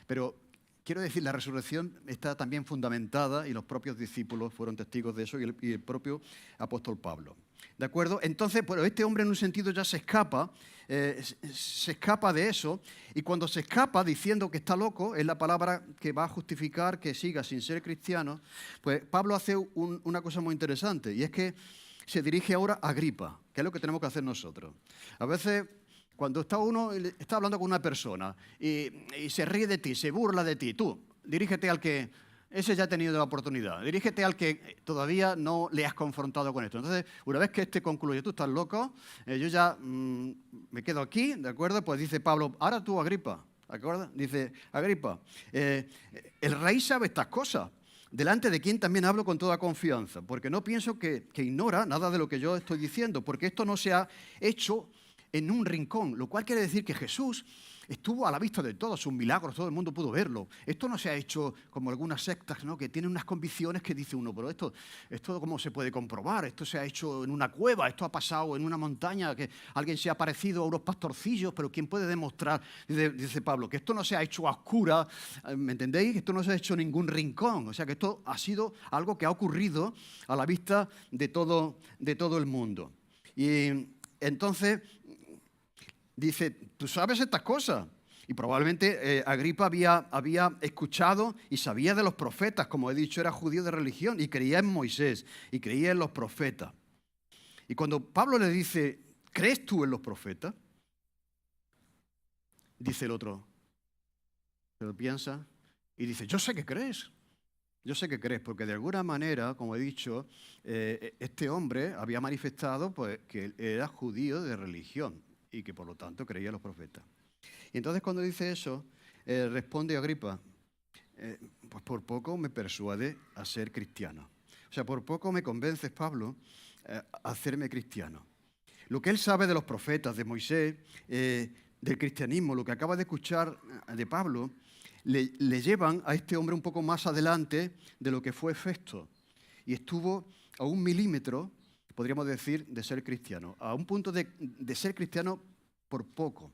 pero quiero decir, la resurrección está también fundamentada, y los propios discípulos fueron testigos de eso, y el propio apóstol Pablo. ¿De acuerdo? Entonces, bueno, este hombre en un sentido ya se escapa de eso, y cuando se escapa diciendo que está loco, es la palabra que va a justificar que siga sin ser cristiano, pues Pablo hace una cosa muy interesante, y es que se dirige ahora a Agripa, que es lo que tenemos que hacer nosotros. A veces, cuando está hablando con una persona y se ríe de ti, se burla de ti, tú, dirígete al que, ese ya ha tenido la oportunidad, dirígete al que todavía no le has confrontado con esto. Entonces, una vez que concluye, tú estás loco, yo ya me quedo aquí, ¿de acuerdo? Pues dice Pablo, ahora tú, Agripa, ¿de acuerdo? Dice, Agripa, el rey sabe estas cosas, delante de quien también hablo con toda confianza, porque no pienso que ignora nada de lo que yo estoy diciendo, porque esto no se ha hecho en un rincón, lo cual quiere decir que Jesús estuvo a la vista de todos, sus milagros, todo el mundo pudo verlo. Esto no se ha hecho como algunas sectas, ¿no?, que tienen unas convicciones que dice uno, pero esto ¿cómo se puede comprobar? Esto se ha hecho en una cueva, esto ha pasado en una montaña, que alguien se ha parecido a unos pastorcillos, pero ¿quién puede demostrar? Dice Pablo, que esto no se ha hecho a oscuras, ¿me entendéis? Esto no se ha hecho en ningún rincón, o sea que esto ha sido algo que ha ocurrido a la vista de todo el mundo. Y entonces dice, tú sabes estas cosas. Y probablemente Agripa había escuchado y sabía de los profetas. Como he dicho, era judío de religión y creía en Moisés y creía en los profetas. Y cuando Pablo le dice, ¿crees tú en los profetas? Dice el otro, se lo piensa y dice, yo sé que crees. Yo sé que crees, porque de alguna manera, como he dicho, este hombre había manifestado pues, que él era judío de religión y que por lo tanto creía en los profetas. Y entonces cuando dice eso, responde Agripa, pues por poco me persuade a ser cristiano. O sea, por poco me convences, Pablo, a hacerme cristiano. Lo que él sabe de los profetas, de Moisés, del cristianismo, lo que acaba de escuchar de Pablo, le llevan a este hombre un poco más adelante de lo que fue Festo. Y estuvo a 1 milímetro, podríamos decir, de ser cristiano. A un punto de ser cristiano por poco.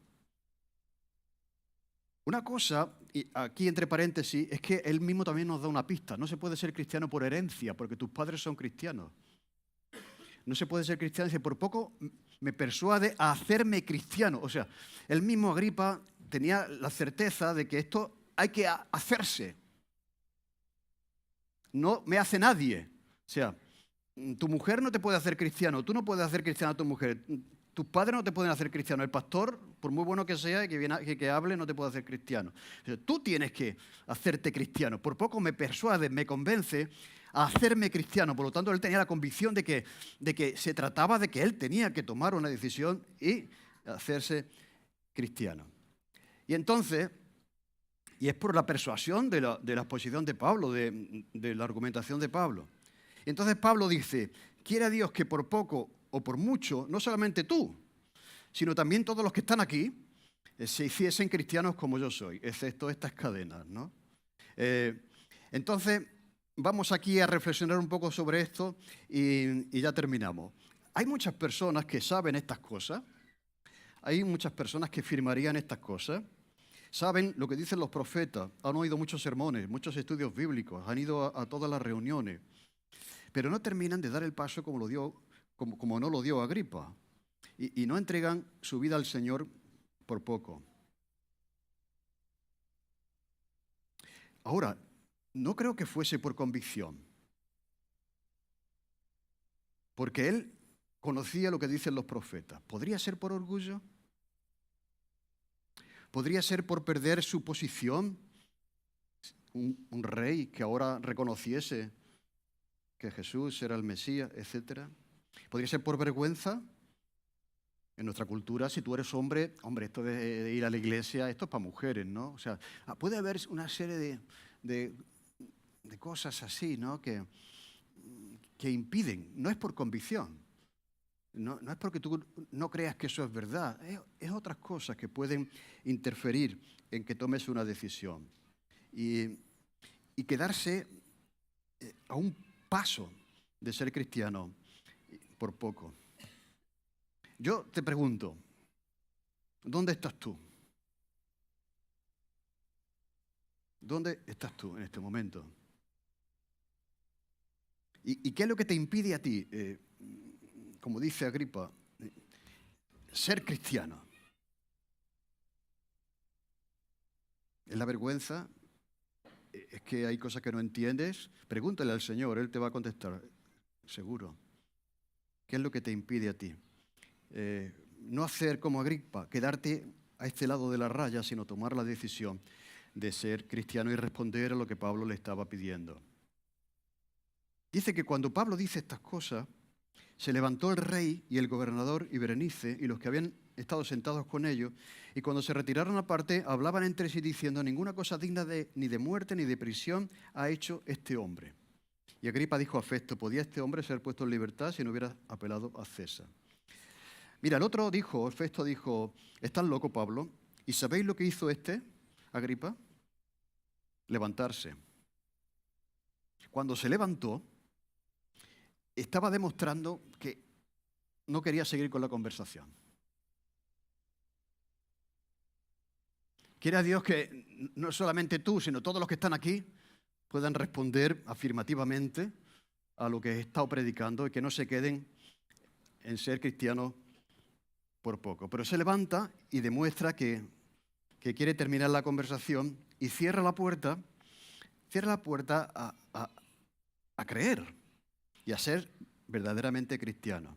Una cosa, y aquí entre paréntesis, es que él mismo también nos da una pista. No se puede ser cristiano por herencia, porque tus padres son cristianos. No se puede ser cristiano, dice, por poco me persuade a hacerme cristiano. O sea, él mismo, Agripa, tenía la certeza de que esto hay que hacerse. No me hace nadie. O sea, tu mujer no te puede hacer cristiano, tú no puedes hacer cristiano a tu mujer, tus padres no te pueden hacer cristiano, el pastor, por muy bueno que sea y que hable, no te puede hacer cristiano. O sea, tú tienes que hacerte cristiano. Por poco me persuade, me convence a hacerme cristiano. Por lo tanto, él tenía la convicción de que se trataba de que él tenía que tomar una decisión y hacerse cristiano. Y entonces, y es por la persuasión de la exposición de Pablo, de la argumentación de Pablo. Y entonces Pablo dice, quiera Dios que por poco o por mucho, no solamente tú, sino también todos los que están aquí, se hiciesen cristianos como yo soy, excepto estas cadenas, ¿no? Entonces, vamos aquí a reflexionar un poco sobre esto y ya terminamos. Hay muchas personas que saben estas cosas, hay muchas personas que firmarían estas cosas, saben lo que dicen los profetas, han oído muchos sermones, muchos estudios bíblicos, han ido a todas las reuniones, pero no terminan de dar el paso como no lo dio Agripa y no entregan su vida al Señor por poco. Ahora, no creo que fuese por convicción, porque él conocía lo que dicen los profetas. ¿Podría ser por orgullo? ¿Podría ser por perder su posición? Un rey que ahora reconociese que Jesús era el Mesías, etcétera. ¿Podría ser por vergüenza? En nuestra cultura, si tú eres hombre, esto de ir a la iglesia, esto es para mujeres, ¿no? O sea, puede haber una serie de cosas así, ¿no? Que impiden. No es por convicción. No es porque tú no creas que eso es verdad. Es otras cosas que pueden interferir en que tomes una decisión. Y quedarse a un paso de ser cristiano por poco. Yo te pregunto, ¿dónde estás tú? ¿Dónde estás tú en este momento? ¿Y qué es lo que te impide a ti, como dice Agripa, ser cristiano? ¿Es la vergüenza? ¿Es que hay cosas que no entiendes? Pregúntale al Señor, Él te va a contestar, seguro. ¿Qué es lo que te impide a ti? No hacer como Agripa, quedarte a este lado de la raya, sino tomar la decisión de ser cristiano y responder a lo que Pablo le estaba pidiendo. Dice que cuando Pablo dice estas cosas, se levantó el rey y el gobernador y Berenice y los que habían estado sentados con ellos, y cuando se retiraron aparte, hablaban entre sí diciendo, ninguna cosa digna ni de muerte ni de prisión ha hecho este hombre. Y Agripa dijo a Festo, ¿podía este hombre ser puesto en libertad si no hubiera apelado a César? Mira, Festo dijo, ¿estás loco, Pablo? ¿Y sabéis lo que hizo Agripa? Levantarse. Cuando se levantó, estaba demostrando que no quería seguir con la conversación. Quiera Dios que no solamente tú, sino todos los que están aquí puedan responder afirmativamente a lo que he estado predicando y que no se queden en ser cristianos por poco. Pero se levanta y demuestra que quiere terminar la conversación y cierra la puerta a creer y a ser verdaderamente cristiano.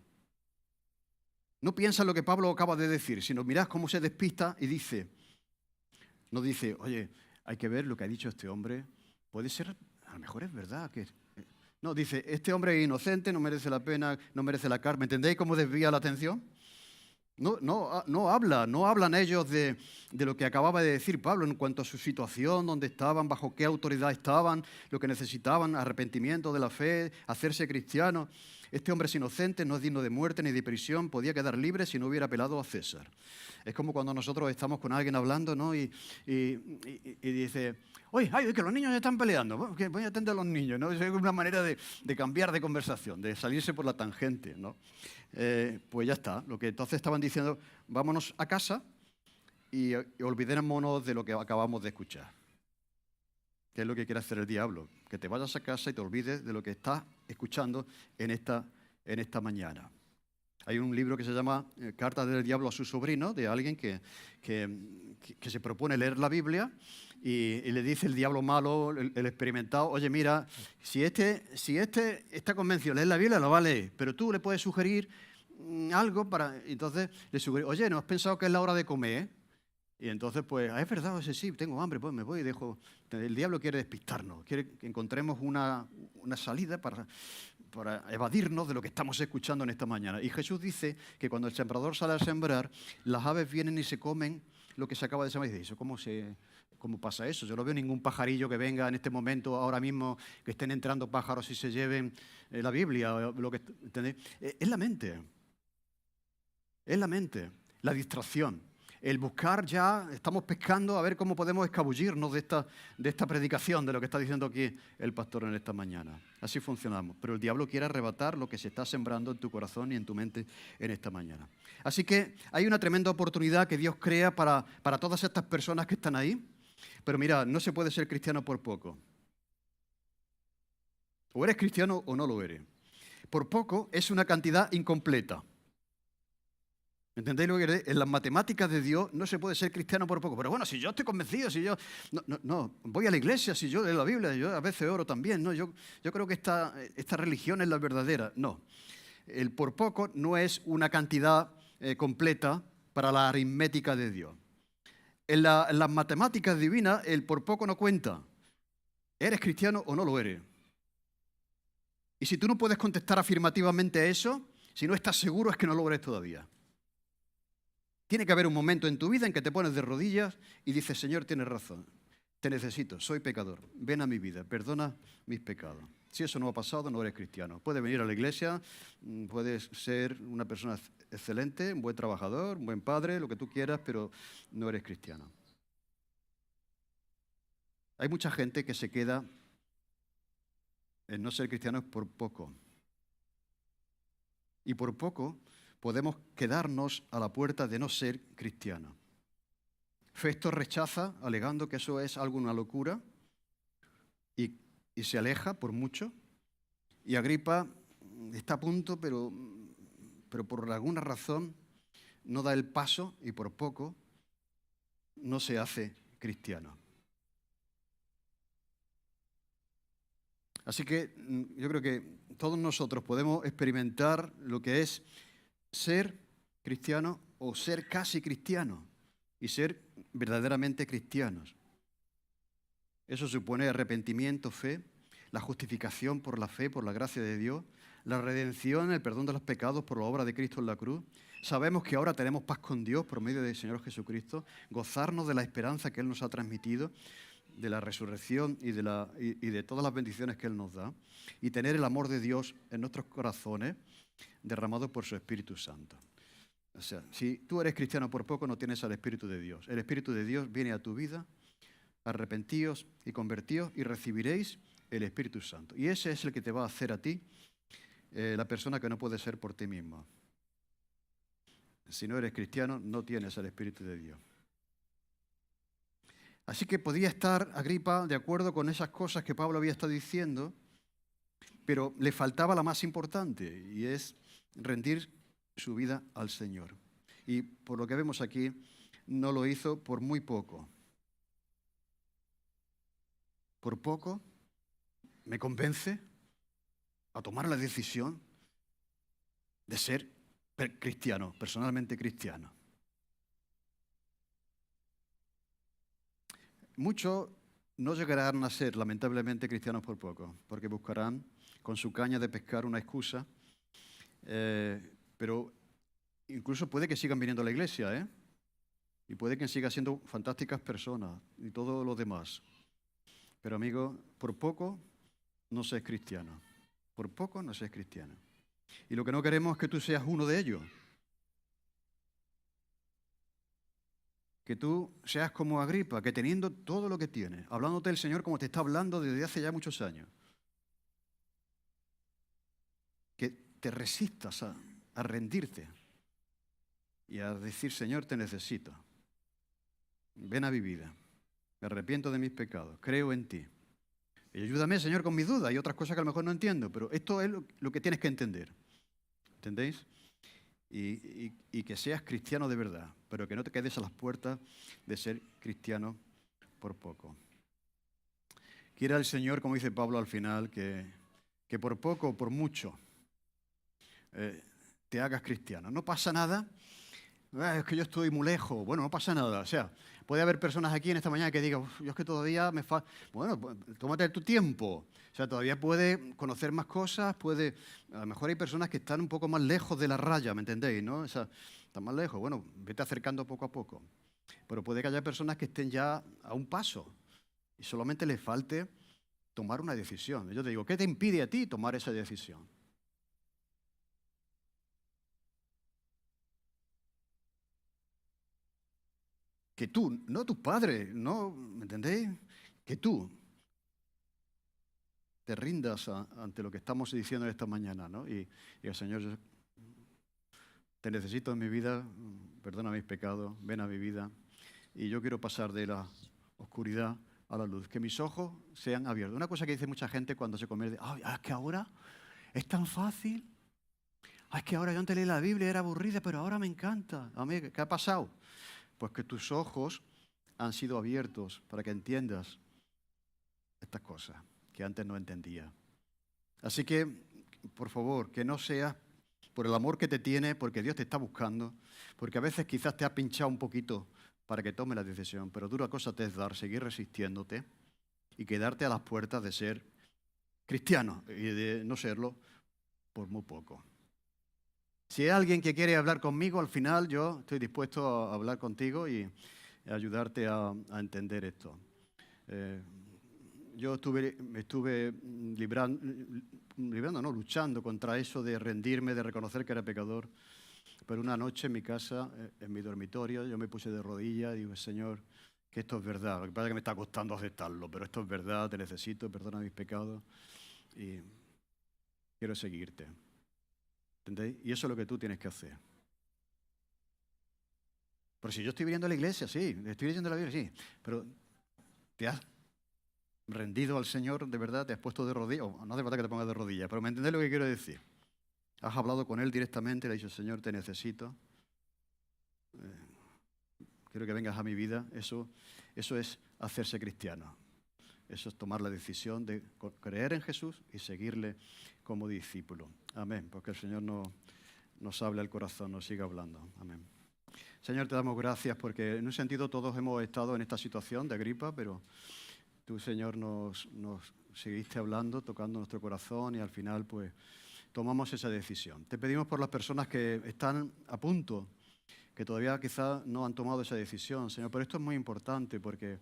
No piensa en lo que Pablo acaba de decir, sino mirad cómo se despista y no dice, oye, hay que ver lo que ha dicho este hombre, puede ser, a lo mejor es verdad que... No, dice, este hombre es inocente, no merece la pena, no merece la carne. ¿Me entendéis cómo desvía la atención? No hablan ellos de lo que acababa de decir Pablo en cuanto a su situación, dónde estaban, bajo qué autoridad estaban, lo que necesitaban, arrepentimiento de la fe, hacerse cristianos. Este hombre es inocente, no es digno de muerte ni de prisión, podía quedar libre si no hubiera apelado a César. Es como cuando nosotros estamos con alguien hablando, ¿no? Y dice, oye, que los niños están peleando, bueno, que voy a atender a los niños, ¿no? Es una manera de cambiar de conversación, de salirse por la tangente, ¿no? Pues ya está. Lo que entonces estaban diciendo, vámonos a casa y olvidémonos de lo que acabamos de escuchar. ¿Qué es lo que quiere hacer el diablo? Que te vayas a casa y te olvides de lo que estás escuchando en esta mañana. Hay un libro que se llama Cartas del Diablo a su sobrino, de alguien que se propone leer la Biblia y le dice el diablo malo, el experimentado, oye, mira, si esta convención lee la Biblia, la va a leer, pero tú le puedes sugerir algo para... Entonces le sugiere, oye, ¿no has pensado que es la hora de comer? Y entonces, pues, es verdad, ese sí, tengo hambre, pues me voy y dejo. El diablo quiere despistarnos, quiere que encontremos una salida para evadirnos de lo que estamos escuchando en esta mañana. Y Jesús dice que cuando el sembrador sale a sembrar, las aves vienen y se comen lo que se acaba de sembrar. Y dice, ¿cómo pasa eso? Yo no veo ningún pajarillo que venga en este momento, ahora mismo, que estén entrando pájaros y se lleven la Biblia. ¿Entendéis? Es la mente. Es la mente, la distracción. El buscar ya, estamos pescando a ver cómo podemos escabullirnos de esta predicación, de lo que está diciendo aquí el pastor en esta mañana. Así funcionamos. Pero el diablo quiere arrebatar lo que se está sembrando en tu corazón y en tu mente en esta mañana. Así que hay una tremenda oportunidad que Dios crea para todas estas personas que están ahí. Pero mira, no se puede ser cristiano por poco. O eres cristiano o no lo eres. Por poco es una cantidad incompleta. ¿Entendéis lo que queréis? En las matemáticas de Dios no se puede ser cristiano por poco. Pero bueno, si yo estoy convencido, si yo... No, voy a la iglesia, si yo leo la Biblia, yo a veces oro también, ¿no? Yo creo que esta religión es la verdadera. No, el por poco no es una cantidad completa para la aritmética de Dios. En las matemáticas divinas, el por poco no cuenta. ¿Eres cristiano o no lo eres? Y si tú no puedes contestar afirmativamente a eso, si no estás seguro es que no lo eres todavía. Tiene que haber un momento en tu vida en que te pones de rodillas y dices, Señor, tienes razón, te necesito, soy pecador, ven a mi vida, perdona mis pecados. Si eso no ha pasado, no eres cristiano. Puedes venir a la iglesia, puedes ser una persona excelente, un buen trabajador, un buen padre, lo que tú quieras, pero no eres cristiano. Hay mucha gente que se queda en no ser cristianos por poco. Y por poco podemos quedarnos a la puerta de no ser cristianos. Festo rechaza, alegando que eso es una locura, y se aleja por mucho. Y Agripa está a punto, pero por alguna razón no da el paso y por poco no se hace cristiano. Así que yo creo que todos nosotros podemos experimentar lo que es ser cristiano o ser casi cristiano y ser verdaderamente cristianos. Eso supone arrepentimiento, fe, la justificación por la fe, por la gracia de Dios, la redención, el perdón de los pecados por la obra de Cristo en la cruz. Sabemos que ahora tenemos paz con Dios por medio del Señor Jesucristo, gozarnos de la esperanza que Él nos ha transmitido, de la resurrección y de todas las bendiciones que Él nos da, y tener el amor de Dios en nuestros corazones derramado por su Espíritu Santo. O sea, si tú eres cristiano por poco, no tienes al Espíritu de Dios. El Espíritu de Dios viene a tu vida, arrepentíos y convertíos y recibiréis el Espíritu Santo. Y ese es el que te va a hacer a ti la persona que no puede ser por ti mismo. Si no eres cristiano, no tienes al Espíritu de Dios. Así que podía estar Agripa de acuerdo con esas cosas que Pablo había estado diciendo, pero le faltaba la más importante, y es rendir su vida al Señor. Y por lo que vemos aquí, no lo hizo por muy poco. Por poco me convence a tomar la decisión de ser cristiano, personalmente cristiano. Muchos no llegarán a ser, lamentablemente, cristianos por poco, porque buscarán con su caña de pescar una excusa, pero incluso puede que sigan viniendo a la iglesia, y puede que sigan siendo fantásticas personas y todo lo demás. Pero amigo, por poco no seas cristiano. Por poco no seas cristiano. Y lo que no queremos es que tú seas uno de ellos. Que tú seas como Agripa, que teniendo todo lo que tienes, hablándote del Señor como te está hablando desde hace ya muchos años, que te resistas a rendirte y a decir, Señor, te necesito. Ven a mi vida. Me arrepiento de mis pecados. Creo en ti. Y ayúdame, Señor, con mis dudas y otras cosas que a lo mejor no entiendo, pero esto es lo que tienes que entender. ¿Entendéis? Y que seas cristiano de verdad, pero que no te quedes a las puertas de ser cristiano por poco. Quiera el Señor, como dice Pablo al final, que por poco o por mucho te hagas cristiano. No pasa nada Es que yo estoy muy lejos. Bueno, no pasa nada. O sea, puede haber personas aquí en esta mañana que digan, "Uf, yo es que todavía me falta". Bueno, pues, tómate tu tiempo. O sea, todavía puede conocer más cosas, puede... A lo mejor hay personas que están un poco más lejos de la raya, ¿me entendéis? ¿No? O sea, están más lejos. Bueno, vete acercando poco a poco. Pero puede que haya personas que estén ya a un paso y solamente les falte tomar una decisión. Yo te digo, ¿qué te impide a ti tomar esa decisión? Que tú, no tus padres, no, ¿me entendéis? Que tú te rindas ante lo que estamos diciendo esta mañana, ¿no? Y el Señor, yo te necesito en mi vida, perdona mis pecados, ven a mi vida. Y yo quiero pasar de la oscuridad a la luz, que mis ojos sean abiertos. Una cosa que dice mucha gente cuando se convierte, "Ay, es que ahora es tan fácil. Ay, es que ahora yo antes leí la Biblia, era aburrida, pero ahora me encanta". A mí, ¿qué ha pasado? Pues que tus ojos han sido abiertos para que entiendas estas cosas que antes no entendía. Así que, por favor, que no seas por el amor que te tiene, porque Dios te está buscando, porque a veces quizás te ha pinchado un poquito para que tome la decisión, pero dura cosa te es dar, seguir resistiéndote y quedarte a las puertas de ser cristiano y de no serlo por muy poco. Si hay alguien que quiere hablar conmigo, al final yo estoy dispuesto a hablar contigo y ayudarte a entender esto. Eh, yo me estuve librando, no, luchando contra eso de rendirme, de reconocer que era pecador. Pero una noche en mi casa, en mi dormitorio, yo me puse de rodillas y digo, Señor, que esto es verdad. Lo que pasa es que me está costando aceptarlo, pero esto es verdad, te necesito, perdona mis pecados y quiero seguirte. ¿Entendéis? Y eso es lo que tú tienes que hacer. Pero si yo estoy viniendo a la iglesia, sí, estoy leyendo la Biblia, sí, pero te has rendido al Señor de verdad, te has puesto de rodillas, o no hace falta que te pongas de rodillas, pero ¿me entendés lo que quiero decir? Has hablado con Él directamente, le has dicho, Señor, te necesito, quiero que vengas a mi vida. Eso es hacerse cristiano. Eso es tomar la decisión de creer en Jesús y seguirle como discípulo. Amén, porque el Señor nos habla al corazón, nos sigue hablando. Amén. Señor, te damos gracias porque en un sentido todos hemos estado en esta situación de Agripa, pero tú, Señor, nos seguiste hablando, tocando nuestro corazón y al final pues tomamos esa decisión. Te pedimos por las personas que están a punto, que todavía quizás no han tomado esa decisión, Señor, pero esto es muy importante porque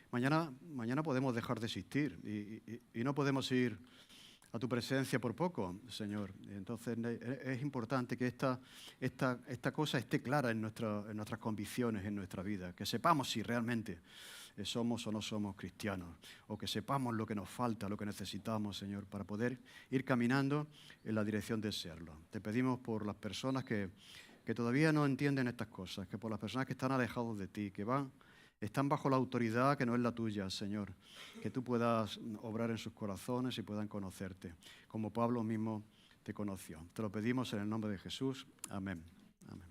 mañana podemos dejar de existir y no podemos ir a tu presencia por poco, Señor. Entonces es importante que esta cosa esté clara en nuestras convicciones, en nuestra vida, que sepamos si realmente somos o no somos cristianos, o que sepamos lo que nos falta, lo que necesitamos, Señor, para poder ir caminando en la dirección de serlo. Te pedimos por las personas que todavía no entienden estas cosas, que por las personas que están alejados de ti, están bajo la autoridad que no es la tuya, Señor, que tú puedas obrar en sus corazones y puedan conocerte, como Pablo mismo te conoció. Te lo pedimos en el nombre de Jesús. Amén. Amén.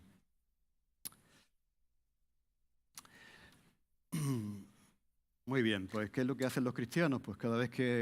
Muy bien, pues ¿qué es lo que hacen los cristianos? Pues cada vez que